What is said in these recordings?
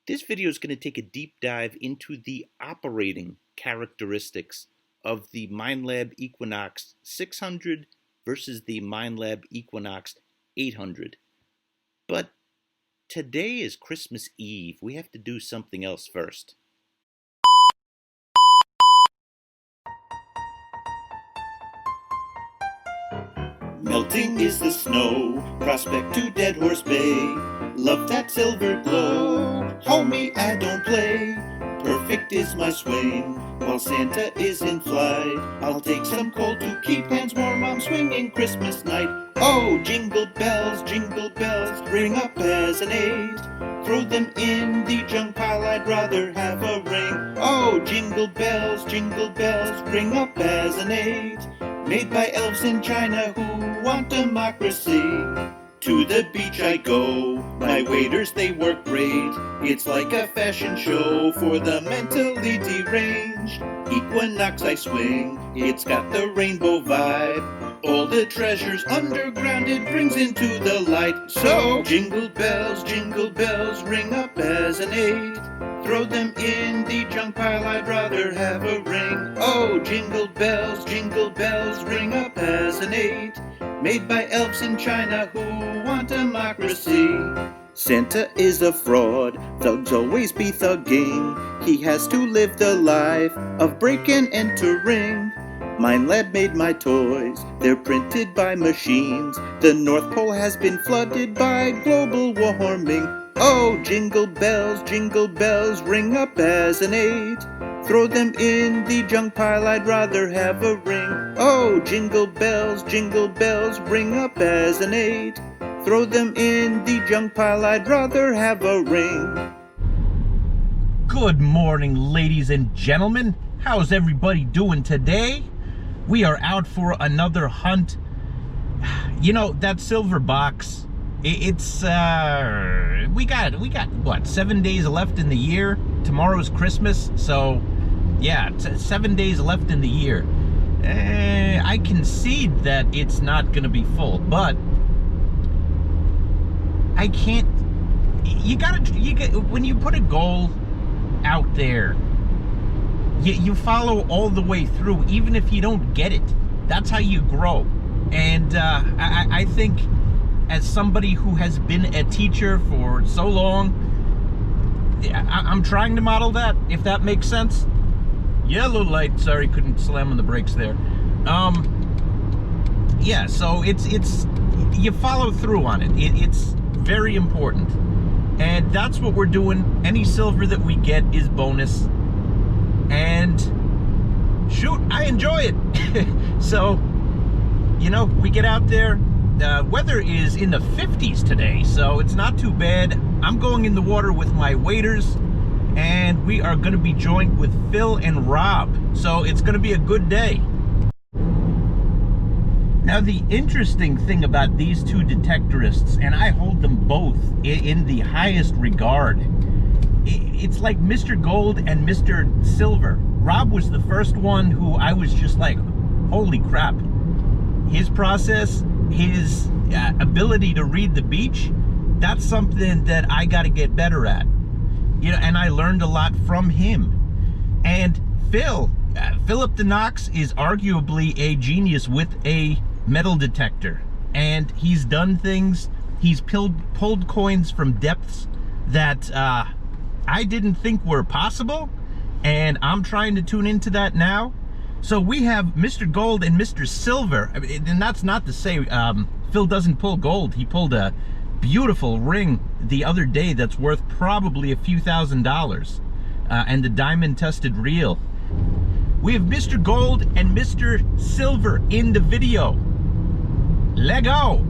This video is going to take a deep dive into the operating characteristics of the Minelab Equinox 600 versus the Minelab Equinox 800. But today is Christmas Eve. We have to do something else first. Melting is the snow, prospect to Dead Horse Bay. Love that silver glow, homie, I don't play. Perfect is my swing, while Santa is in flight. I'll take some coal to keep hands warm, I'm swinging Christmas night. Oh, jingle bells, ring up as an aid. Throw them in the junk pile, I'd rather have a ring. Oh, jingle bells, ring up as an aid. Made by elves in China who want democracy. To the beach I go, my waiters they work great. It's like a fashion show for the mentally deranged. Equinox I swing, it's got the rainbow vibe. All the treasures underground it brings into the light. So jingle bells, ring up as an aid. Throw them in the junk pile, I'd rather have a ring. Oh, jingle bells, ring up as an aid. Made by elves in China who want democracy. Santa is a fraud, thugs always be thugging. He has to live the life of break and entering. Minelab made my toys, they're printed by machines. The North Pole has been flooded by global warming. Oh, jingle bells, ring up as an aid. Throw them in the junk pile, I'd rather have a ring. Oh, jingle bells, ring up as an aid. Throw them in the junk pile, I'd rather have a ring. Good morning, ladies and gentlemen. How's everybody doing today? We are out for another hunt. You know, that silver box, it's we got what, 7 days left in the year. Tomorrow's Christmas, so yeah, 7 days left in the year. I concede that it's not gonna be full, but I can't. When you put a goal out there, you follow all the way through, even if you don't get it. That's how you grow. And I think, as somebody who has been a teacher for so long, I'm trying to model that, if that makes sense. Yellow light, sorry, couldn't slam on the brakes there. Yeah, so it's you follow through on it. It's very important. And that's what we're doing. Any silver that we get is bonus. And shoot, I enjoy it. So, you know, we get out there. The weather is in the 50s today, so it's not too bad. I'm going in the water with my waders, and we are going to be joined with Phil and Rob. So it's going to be a good day. Now, the interesting thing about these two detectorists, and I hold them both in the highest regard, it's like Mr. Gold and Mr. Silver. Rob was the first one who I was just like, holy crap. His process, his ability to read the beach, that's something that I got to get better at. You know, and I learned a lot from him. And Philip the Knox is arguably a genius with a metal detector. And he's done things, he's pulled coins from depths that I didn't think were possible. And I'm trying to tune into that now. So we have Mr. Gold and Mr. Silver. And that's not to say Phil doesn't pull gold. He pulled a beautiful ring the other day that's worth probably a few $1,000s, and the diamond tested reel. We have Mr. Gold and Mr. Silver in the video. Lego.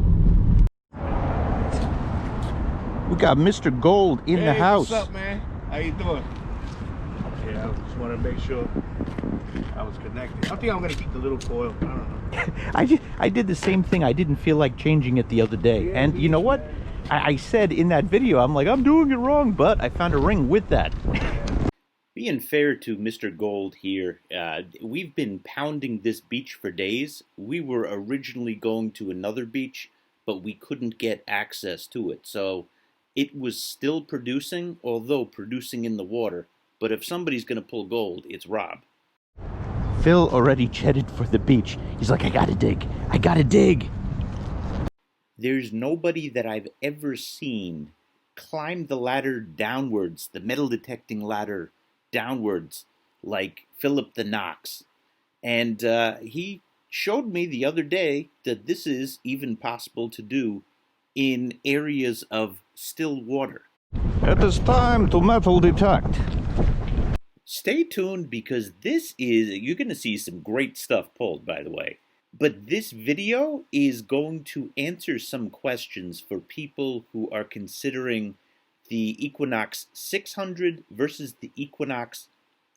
We got Mr. Gold in the house. What's up, man? How you doing? Yeah, I just wanted to make sure I was connected. I think I'm gonna keep the little coil. I don't know. I did the same thing. I didn't feel like changing it the other day. Yeah, and you know what? I said in that video, I'm like, I'm doing it wrong, but I found a ring with that. Being fair to Mr. Gold here, we've been pounding this beach for days. We were originally going to another beach, but we couldn't get access to it. So it was still producing, although producing in the water. But if somebody's going to pull gold, it's Rob. Phil already jetted for the beach. He's like, I gotta dig. I gotta dig. There's nobody that I've ever seen climb the ladder downwards, the metal detecting ladder downwards, like Philip the Knox. And he showed me the other day that this is even possible to do in areas of still water. It is time to metal detect. Stay tuned, because you're going to see some great stuff pulled, by the way. But this video is going to answer some questions for people who are considering the Equinox 600 versus the Equinox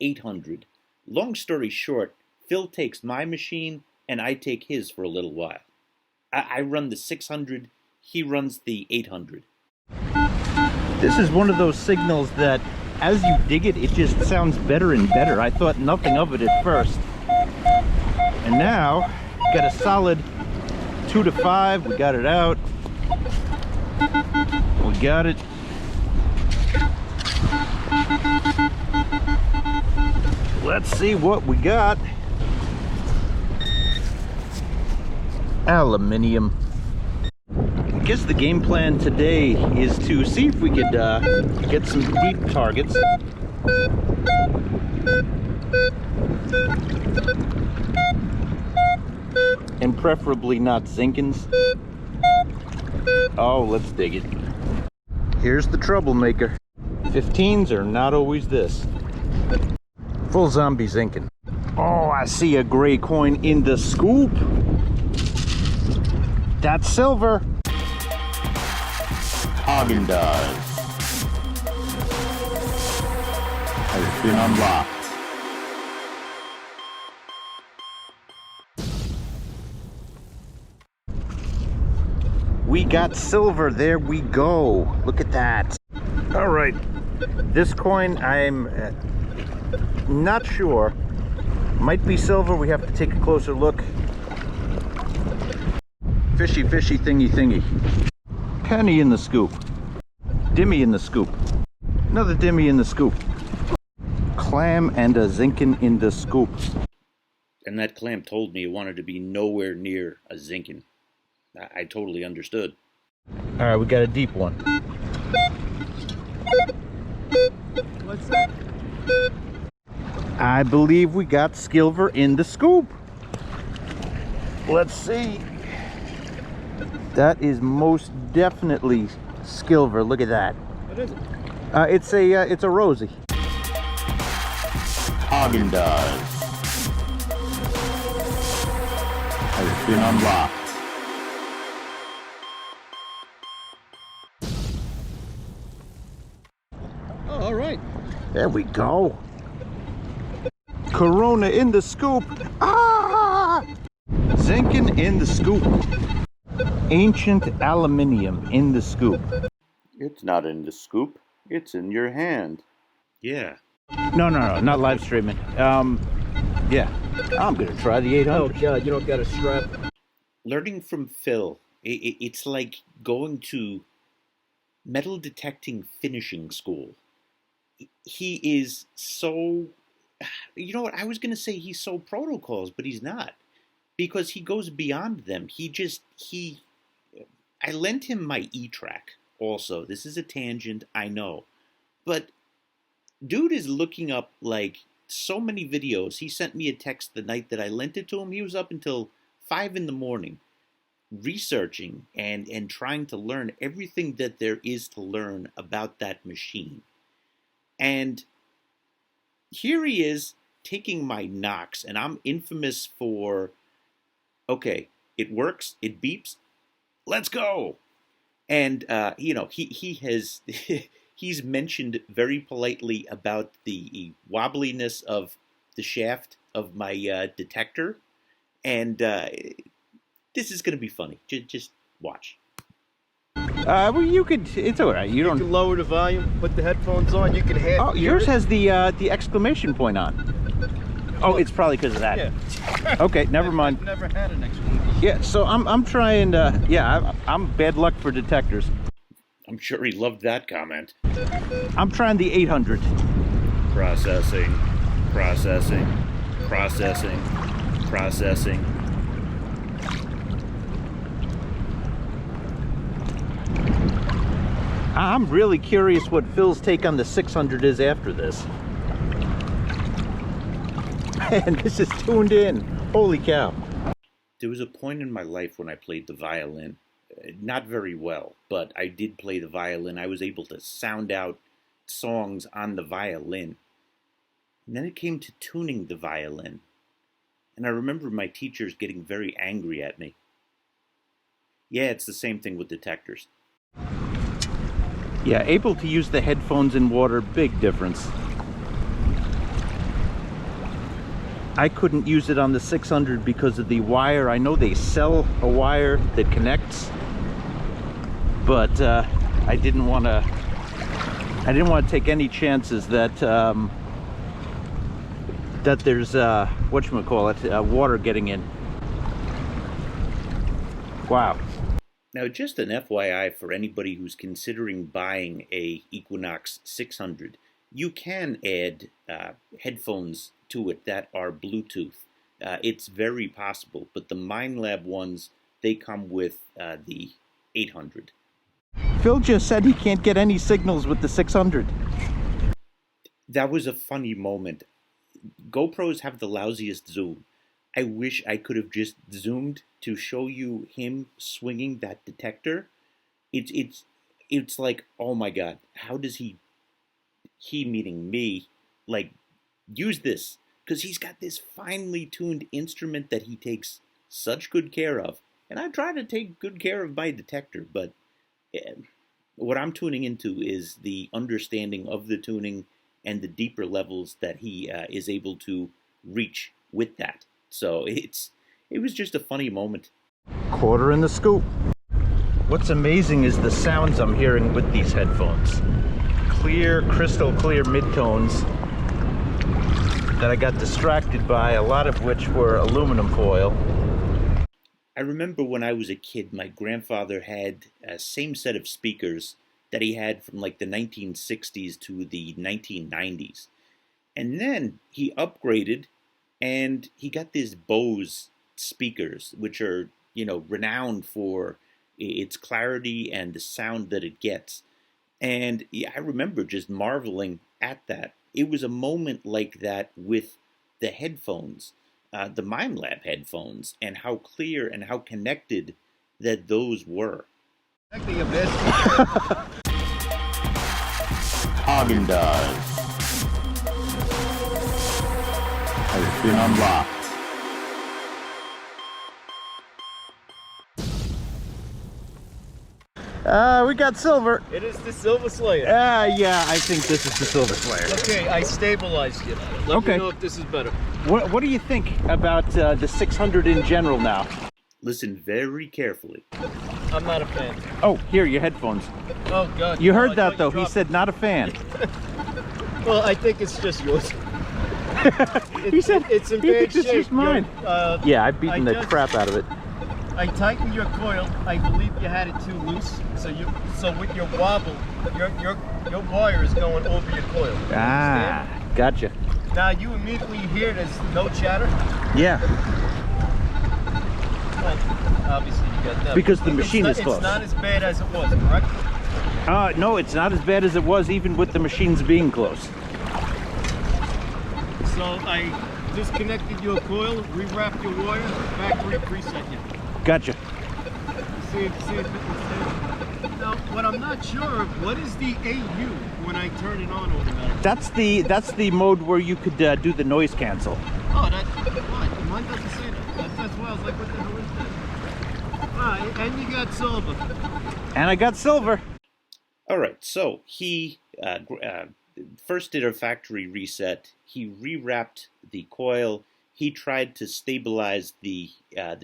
800. Long story short, Phil takes my machine and I take his for a little while. I run the 600, he runs the 800. This is one of those signals that as you dig it, it just sounds better and better. I thought nothing of it at first. And now, got a solid 2 to 5. We got it out. We got it. Let's see what we got. Aluminium. I guess the game plan today is to see if we could get some deep targets. And preferably not Zinkins. Oh, let's dig it. Here's the troublemaker. 15s are not always this. Full zombie Zinkin. Oh, I see a gray coin in the scoop. That's silver. Haagen-Dazs has been unlocked. We got silver. There we go. Look at that. All right. This coin, I'm not sure. Might be silver. We have to take a closer look. Fishy, fishy, thingy, thingy. Penny in the scoop. Dimmy in the scoop. Another dimmy in the scoop. Clam and a Zinkin in the scoop. And that clam told me it wanted to be nowhere near a Zinkin. I totally understood. All right, we got a deep one. What's that? I believe we got silver in the scoop. Let's see. That is most definitely silver. Look at that. What is it? It's a Rosie. Haagen-Dazs has been unlocked. Oh, all right. There we go. Corona in the scoop. Ah! Zinkin in the scoop. Ancient aluminium in the scoop. It's not in the scoop. It's in your hand. Yeah. No, not live streaming. Yeah. I'm gonna try the 800. Oh God, you don't got a strap. Learning from Phil, it's like going to metal detecting finishing school. He is so, you know what, I was going to say he's so protocols, but he's not. Because he goes beyond them. I lent him my E-Track also. This is a tangent, I know. But dude is looking up like so many videos. He sent me a text the night that I lent it to him. He was up until 5 in the morning researching and trying to learn everything that there is to learn about that machine. And here he is taking my Knox, and I'm infamous for, okay, it works, it beeps, let's go. And he has he's mentioned very politely about the wobbliness of the shaft of my detector, and this is going to be funny. Just watch. Well, you could. It's all right. You don't. You can lower the volume, put the headphones on. You can hear. Oh, yours has the exclamation point on. Oh, it's probably because of that. Yeah. Okay, never mind. I've never had an exclamation. Yeah, so I'm trying. I'm bad luck for detectors. I'm sure he loved that comment. I'm trying the 800. Processing, processing, processing, processing. I'm really curious what Phil's take on the 600 is after this. And this is tuned in. Holy cow. There was a point in my life when I played the violin. Not very well, but I did play the violin. I was able to sound out songs on the violin. And then it came to tuning the violin. And I remember my teachers getting very angry at me. Yeah, it's the same thing with detectors. Yeah, able to use the headphones in water, big difference. I couldn't use it on the 600 because of the wire. I know they sell a wire that connects, but I didn't want to take any chances that that there's whatchamacallit, water getting in. Wow. Now, just an FYI for anybody who's considering buying a Equinox 600, you can add headphones to it that are Bluetooth. It's very possible, but the Minelab ones, they come with the 800. Phil just said he can't get any signals with the 600. That was a funny moment. GoPros have the lousiest zoom. I wish I could have just zoomed to show you him swinging that detector. It's like, oh my god, how does he meaning me, like, use this? Because he's got this finely tuned instrument that he takes such good care of. And I try to take good care of my detector, but what I'm tuning into is the understanding of the tuning and the deeper levels that he is able to reach with that. So it was just a funny moment. Quarter in the scoop. What's amazing is the sounds I'm hearing with these headphones. Clear, crystal clear midtones that I got distracted by, a lot of which were aluminum foil. I remember when I was a kid, my grandfather had a same set of speakers that he had from like the 1960s to the 1990s. And then he upgraded and he got these Bose speakers, which are, you know, renowned for its clarity and the sound that it gets. And yeah, I remember just marveling at that. It was a moment like that with the headphones, the Minelab headphones, and how clear and how connected that those were. Haagen-Dazs has been unlocked. We got silver. It is the Silver Slayer. Yeah, I think this is the Silver Slayer. Okay, I stabilized you. Let me know if this is better. What do you think about the 600 in general now? Listen very carefully. I'm not a fan. Oh, here, your headphones. Oh, God. You no, heard I that, thought though. you He dropped said not a fan. Well, I think it's just yours. He said it's in he bad thinks it's shape. just mine. Yeah, I've beaten the crap out of it. I tightened your coil. I believe you had it too loose. So with your wobble, your wire is going over your coil. Ah, gotcha. Now you immediately hear there's no chatter. Yeah. Well, obviously you got that. Because the machine is close. It's not as bad as it was, correct? No, it's not as bad as it was, even with the machines being close. So I disconnected your coil, rewrapped your wire, factory preset you. Gotcha. See if it was. Now, what I'm not sure of, what is the AU when I turn it on automatically? That's the mode where you could do the noise cancel. Oh, that's what? Mine doesn't say that. That's why I was like, what the hell is that? Alright, and you got silver. And I got silver. All right, so he first did a factory reset. He rewrapped the coil. He tried to stabilize the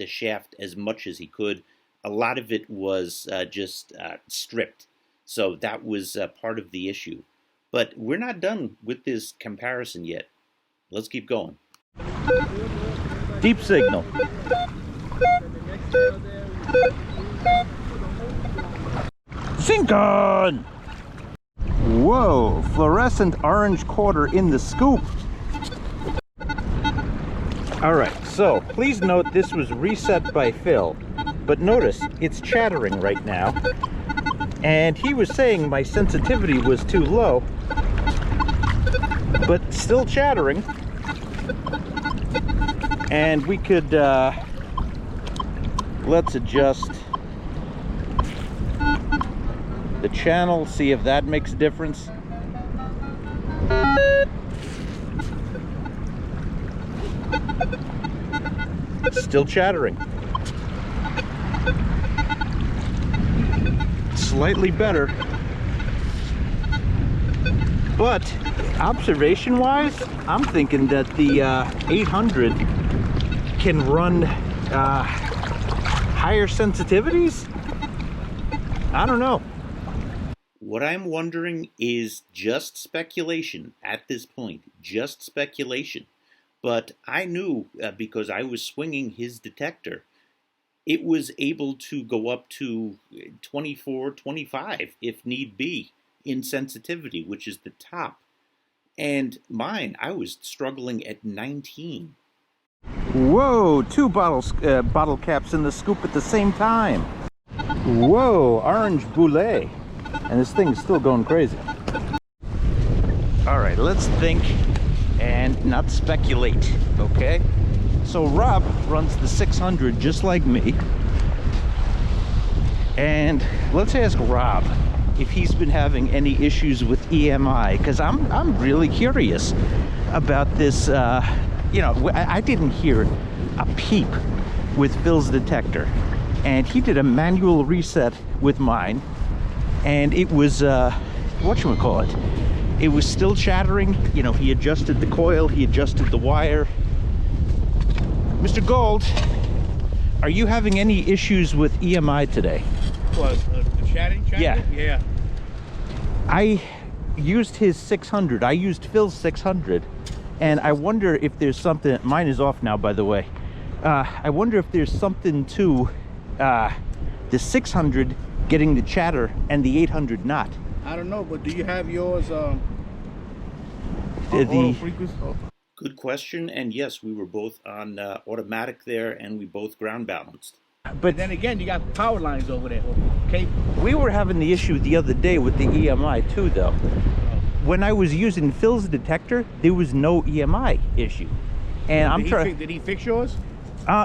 shaft as much as he could. A lot of it was just stripped, so that was part of the issue. But we're not done with this comparison yet. Let's keep going. Deep signal. Sinking! Whoa, fluorescent orange quarter in the scoop. All right, so please note this was reset by Phil, but notice it's chattering right now. And he was saying my sensitivity was too low, but still chattering. And we could, let's adjust the channel, see if that makes a difference. Still chattering. Slightly better. But observation wise, I'm thinking that the 800 can run higher sensitivities. I don't know. What I'm wondering is just speculation at this point, just speculation. But I knew, because I was swinging his detector, it was able to go up to 24, 25 if need be in sensitivity, which is the top. And mine, I was struggling at 19. Whoa, two bottle caps in the scoop at the same time. Whoa, orange boulet. And this thing is still going crazy. All right, let's think and not speculate, okay? So Rob runs the 600 just like me. And let's ask Rob if he's been having any issues with EMI, because I'm really curious about this. You know, I didn't hear a peep with Phil's detector, and he did a manual reset with mine, and it was whatchamacallit, it was still chattering. You know, he adjusted the coil, he adjusted the wire. Mr. Gold, are you having any issues with EMI today? What, the chatting? Yeah. Yeah. I used his 600. I used Phil's 600, and I wonder if there's something. Mine is off now, by the way. I wonder if there's something to the 600 getting the chatter and the 800 not. I don't know, but do you have yours The auto frequency? Good question, and yes, we were both on automatic there, and we both ground balanced. but Then again, you got power lines over there. Okay. we were having the issue the other day with the EMI too, though. When I was using Phil's detector, there was no EMI issue, and I'm trying. Did he fix yours?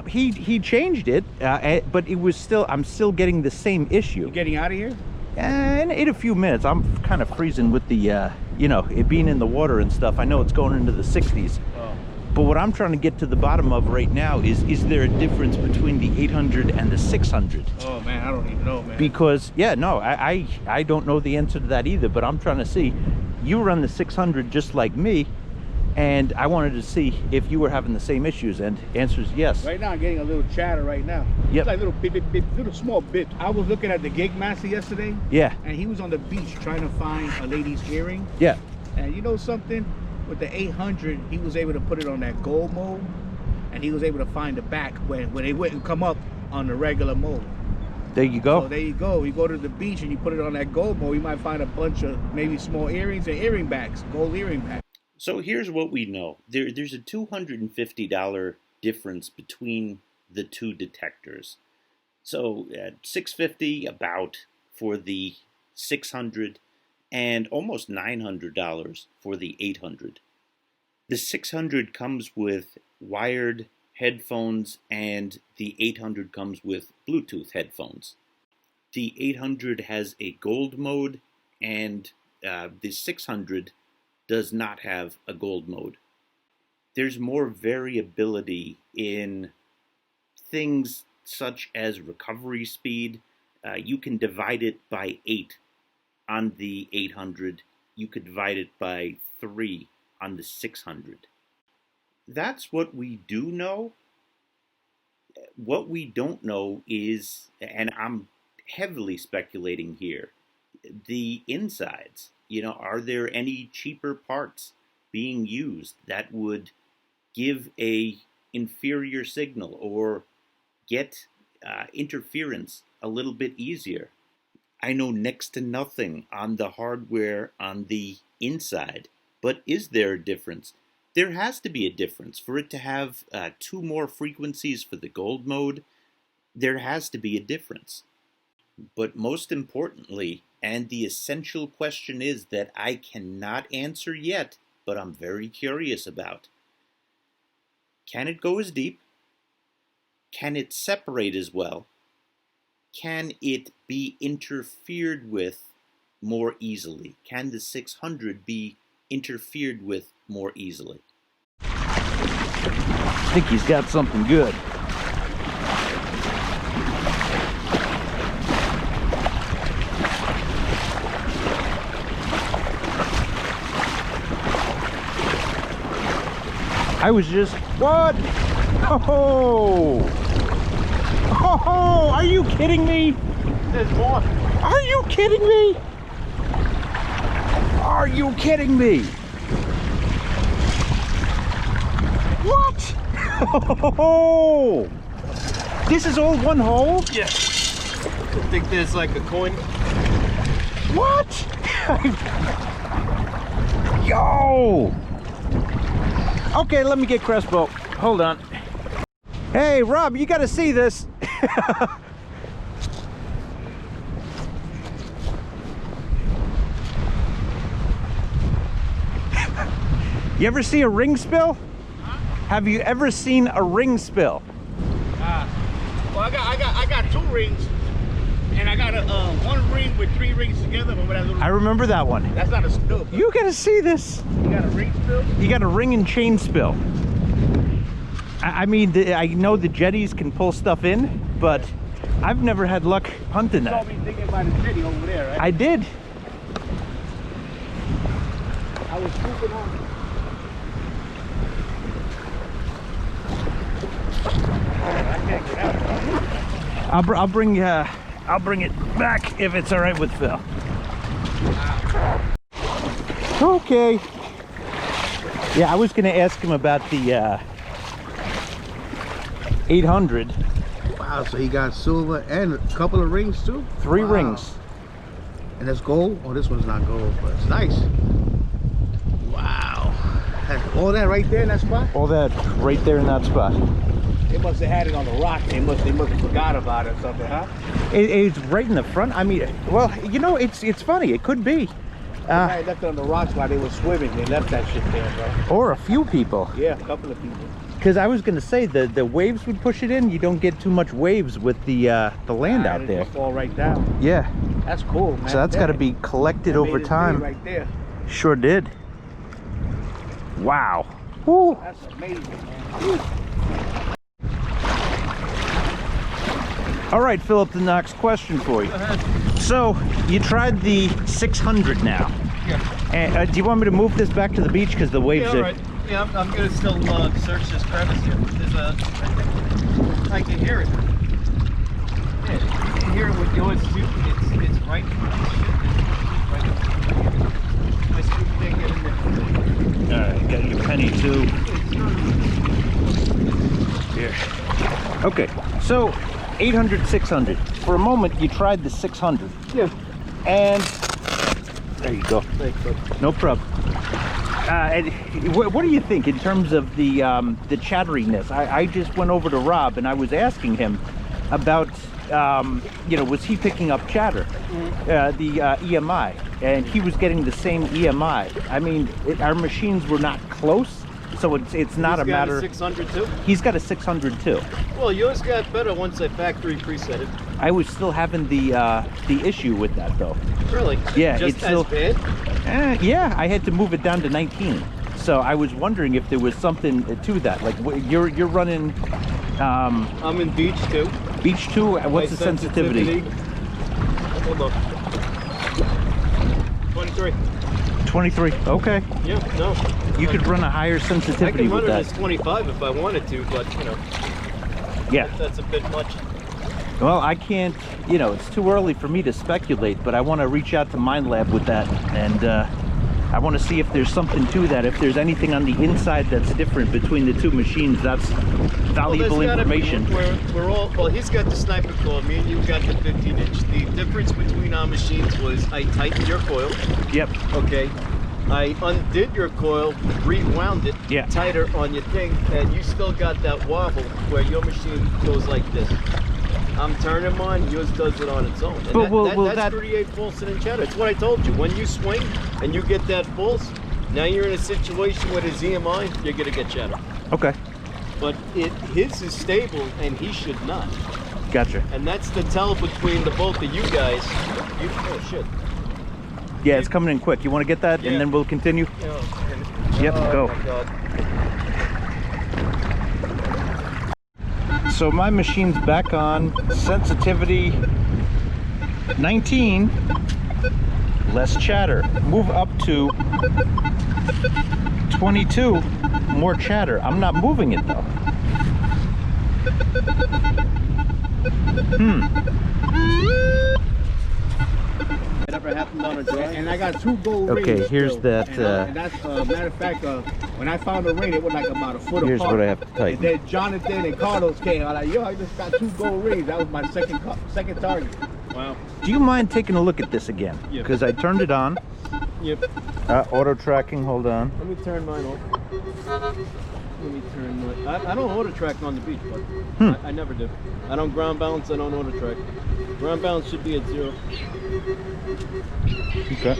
He changed it, but it was still. I'm still getting the same issue. You getting out of here? And in a few minutes, I'm kind of freezing with the, you know, it being in the water and stuff. I know it's going into the 60s. Oh. But what I'm trying to get to the bottom of right now is there a difference between the 800 and the 600? Oh man, I don't even know, man. Because, yeah, no, I don't know the answer to that either, but I'm trying to see. You run the 600 just like me, and I wanted to see if you were having the same issues, and the answer is yes. Right now, I'm getting a little chatter right now. Yep. It's like little bit, little small bit. I was looking at the gig master yesterday, Yeah, and he was on the beach trying to find a lady's earring. yeah. And you know something? With the 800, he was able to put it on that gold mode, and he was able to find the back when it wouldn't come up on the regular mode. There you go. So there you go. You go to the beach and you put it on that gold mode, you might find a bunch of maybe small earrings and earring backs, gold earring backs. So here's what we know. There's a $250 difference between the two detectors. So $650 about for the 600 and almost $900 for the 800. The 600 comes with wired headphones and the 800 comes with Bluetooth headphones. The 800 has a gold mode and the 600 does not have a gold mode. There's more variability in things such as recovery speed. You can divide it by 8 on the 800. You could divide it by 3 on the 600. That's what we do know. What we don't know is, and I'm heavily speculating here, the insides. You know, are there any cheaper parts being used that would give a inferior signal or get interference a little bit easier? I know next to nothing on the hardware on the inside, but is there a difference? There has to be a difference. For it to have 2 more frequencies for the gold mode, there has to be a difference. But most importantly, and the essential question is that I cannot answer yet, but I'm very curious about. Can it go as deep? Can it separate as well? Can it be interfered with more easily? Can the 600 be interfered with more easily? I think he's got something good. I was just, what? Oh, are you kidding me? There's more. Are you kidding me? Are you kidding me? What? Oh, this is all one hole? Yeah. I think there's like a coin. What? Yo! Okay, let me get Crespo. Hold on. Hey, Rob, you gotta see this. You ever see a ring spill? Huh? Have you ever seen a ring spill? Well, I got 2 rings, and I got a one ring with 3 rings together. Remember that little? I remember that one. That's not a spill. You gotta see this. You got a ring spill? You got a ring and chain spill. I mean, I know the jetties can pull stuff in, but I've never had luck hunting You that. saw me digging by the jetty over there, right? I did. I was scooping on. I can't get out. I'll bring it back if it's all right with Phil. Okay. Yeah, I was gonna ask him about the 800. Wow, so he got silver and a couple of rings too? 3 Wow. rings. And that's gold? Oh, this one's not gold, but it's nice. Wow. All that right there in that spot? All that right there in that spot. They must have had it on the rock. They must have forgot about it or something, huh? It's right in the front. I mean, well, you know, it's funny. It could be. They left it on the rocks while they were swimming. They left that shit there, bro. Or a few people. Yeah, a couple of people. Because I was going to say the waves would push it in. You don't get too much waves with the land out there. It fall right down. Yeah. That's cool, man. So that's got to be collected over time. Right there. Sure did. Wow. Woo. That's amazing, man. Woo. All right, Philip the Knox, question for you. So you tried the 600 now. Yeah. And, do you want me to move this back to the beach because the waves Yeah, are... right. Yeah, I'm gonna still search this crevice here. There's I can hear it. Yeah, you can hear it with yours too. It's right. I still can't get in there. All right, got your penny too. Here. Okay, so 800, 600. For a moment, you tried the 600. Yeah. And there you go. Thanks, bro. No problem. And what do you think in terms of the chatteriness? I just went over to Rob and I was asking him about, you know, was he picking up chatter, the EMI, and he was getting the same EMI. I mean, our machines were not close, so it's not a matter. He's got a 600 too? He's got a 600 too. Well, yours got better once I factory preset it. I was still having the issue with that though. Really? Yeah, Just it's as still bad? Yeah, I had to move it down to 19. So I was wondering if there was something to that. Like you're running. I'm in beach 2. Beach 2. What's the sensitivity? Hold on. 23. 23. Okay. Yeah, no. You could run a higher I sensitivity can run with it that. as 25 if I wanted to, but you know. Yeah. That's a bit much. Well, I can't. You know, it's too early for me to speculate. But I want to reach out to Minelab with that, and I want to see if there's something to that. If there's anything on the inside that's different between the two machines, that's valuable information. We're all, well, he's got the sniper claw, me and you got the 15-inch. The difference between our machines was I tightened your coil. Yep. Okay. I undid your coil, rewound it tighter on your thing, and you still got that wobble where your machine goes like this. I'm turning mine, yours does it on its own. And but that's 38 pulse and chatter. It's what I told you. When you swing and you get that pulse, now you're in a situation with his EMI, you're gonna get chatter. Okay. But his is stable and he should not. Gotcha. And that's the tell between the both of you guys. Oh shit. Yeah, it's coming in quick. You want to get that, and then we'll continue? Yep, go. My God. So my machine's back on. Sensitivity 19. Less chatter. Move up to 22. More chatter. I'm not moving it though. Whatever happened on a drive? And I got 2 gold rings. Okay, here's still. that. And that's matter of fact. When I found the ring, it was like about a foot Here's apart. what I have to tighten. And then Jonathan and Carlos came. I was like, yo, I just got 2 gold rings. That was my second target. Wow. Do you mind taking a look at this again? Yep. Because I turned it on. Yep. Auto tracking, hold on. Let me turn mine off. Let me turn mine. I don't auto track on the beach, but I never do. I don't ground balance, I don't auto track. Ground balance should be at 0. Okay.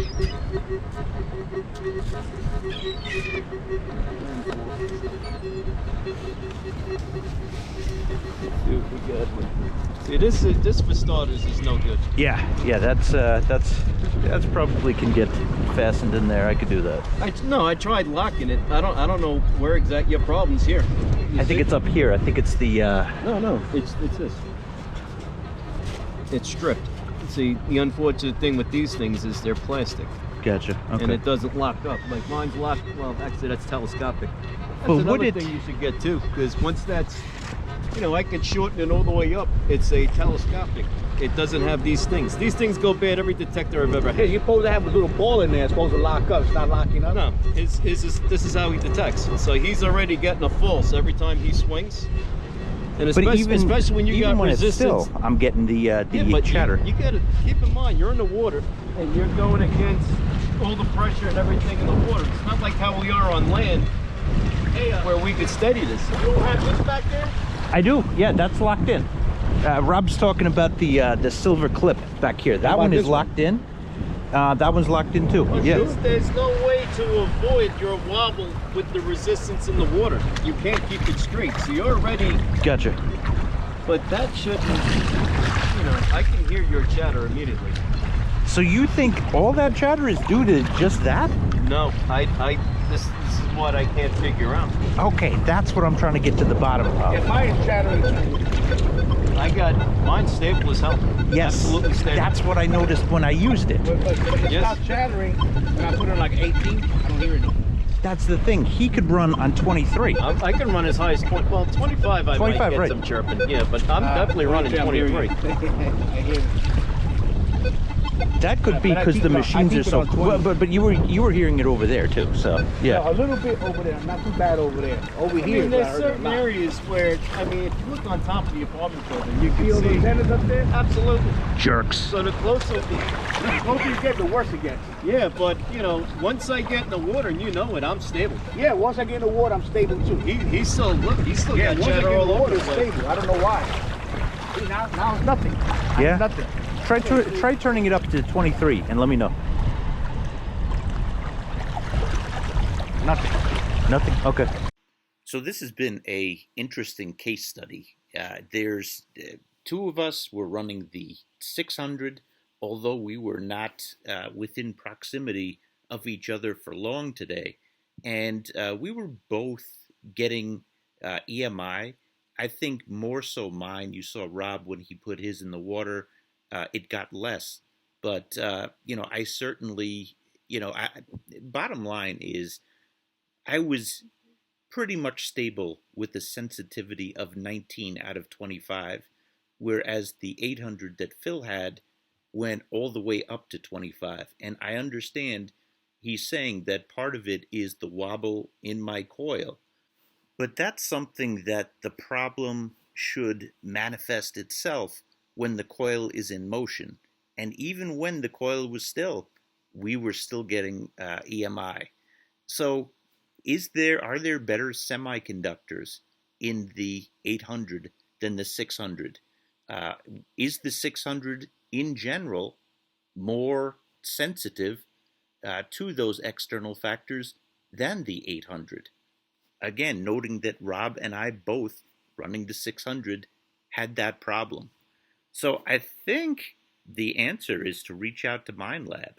See what we got. See, this for starters is no good. Yeah, that's probably can get fastened in there. I could do that. I tried locking it. I don't know where exact your problem's here. I think it's up here. I think it's the No, it's this. It's stripped. See, the unfortunate thing with these things is they're plastic. Gotcha. Okay. And it doesn't lock up. Like mine's locked. Well, actually, that's telescopic. That's Well, another thing you should get too, because once that's, I can shorten it all the way up. It's a telescopic. It doesn't have these things. These things go bad every detector I've ever Hey, had. you're supposed to have a little ball in there. It's supposed to lock up. It's not locking up. No, this is how he detects. So he's already getting a false every time he swings. And especially when you got when resistance. it's still, I'm getting the but chatter. You gotta keep in mind, you're in the water and you're going against all the pressure and everything in the water. It's not like how we are on land, where we could steady this. You don't have this back there? I do. Yeah, that's locked in. Rob's talking about the silver clip back here. That one is locked in. That one's locked in too. Yeah. There's no way to avoid your wobble with the resistance in the water. You can't keep it straight. So you're already. Gotcha. But that shouldn't. I can hear your chatter immediately. So you think all that chatter is due to just that? No, this is what I can't figure out. Okay, that's what I'm trying to get to the bottom of. If mine is chattering too. I got mine stable as hell. Yes, Absolutely stable. that's what I noticed when I used it. But if it Yes. stops chattering, and I put it like 18, I don't hear it no more. That's the thing. He could run on 23. I can run as high as 20. Well, 25 I 25, might get right. some chirping. Yeah, but I'm definitely running 23. I hear it. That could be But I because keep the it on- I machines keep are it so on cool. 20. But you were hearing it over there too. So yeah. A little bit over there, not too bad over there. Over I here, mean, there's I heard it a certain lot. areas where, if you look on top of the apartment building, you Feel can the see. antennas up there? Absolutely. Jerks. So the closer, The closer you get, the worse it gets. yeah, but once I get in the water, and I'm stable. Yeah, once I get in the water, I'm stable too. He's still Yeah, got once I chatter get in all the over water, the it's place. stable. I don't know why. See, now it's nothing. Now Yeah? it's nothing. Try turning it up to 23 and let me know. Nothing. Nothing. Okay. So this has been a interesting case study. There's two of us were running the 600, although we were not within proximity of each other for long today, and we were both getting EMI. I think more so mine. You saw Rob when he put his in the water, it got less. But I certainly, bottom line is, I was pretty much stable with the sensitivity of 19 out of 25, whereas the 800 that Phil had went all the way up to 25. And I understand he's saying that part of it is the wobble in my coil. But that's something that the problem should manifest itself when the coil is in motion. And even when the coil was still, we were still getting EMI. So are there better semiconductors in the 800 than the 600? Is the 600 in general more sensitive to those external factors than the 800? Again, noting that Rob and I both, running the 600, had that problem. So I think the answer is to reach out to Minelab.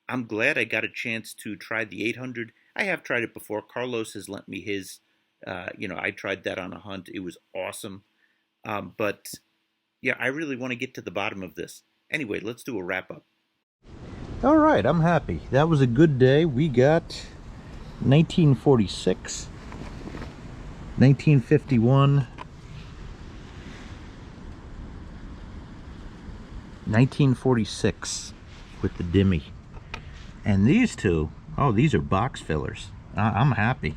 I'm glad I got a chance to try the 800. I have tried it before. Carlos has lent me his. I tried that on a hunt. It was awesome. But yeah, I really want to get to the bottom of this. Anyway, let's do a wrap up. All right, I'm happy. That was a good day. We got 1946, 1951, 1946 with the Dimmy. And these two, oh, these are box fillers. I'm happy.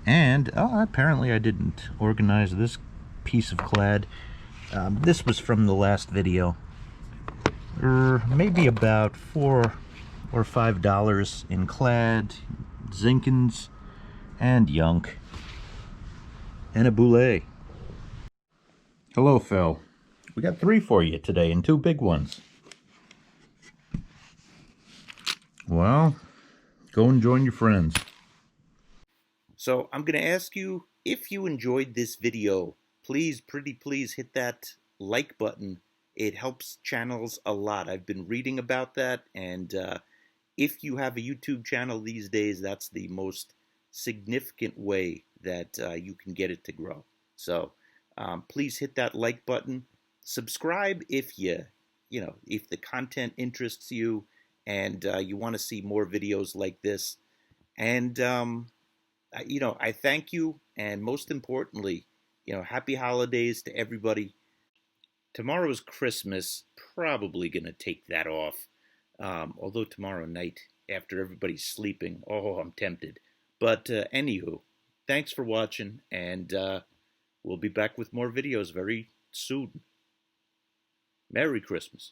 And apparently I didn't organize this piece of clad. This was from the last video. Maybe about $4 or $5 in clad, Zinkins, and Yunk, and a Boulé. Hello, Phil. We got 3 for you today, and 2 big ones. Well, go and join your friends. So I'm going to ask you, if you enjoyed this video, please, pretty please hit that like button. It helps channels a lot. I've been reading about that, and if you have a YouTube channel these days, that's the most significant way that you can get it to grow. So please hit that like button. Subscribe if if the content interests you and you want to see more videos like this. And I thank you, and most importantly, happy holidays to everybody. Tomorrow's Christmas, probably going to take that off. Although tomorrow night, after everybody's sleeping, oh, I'm tempted. But anywho, thanks for watching, and we'll be back with more videos very soon. Merry Christmas.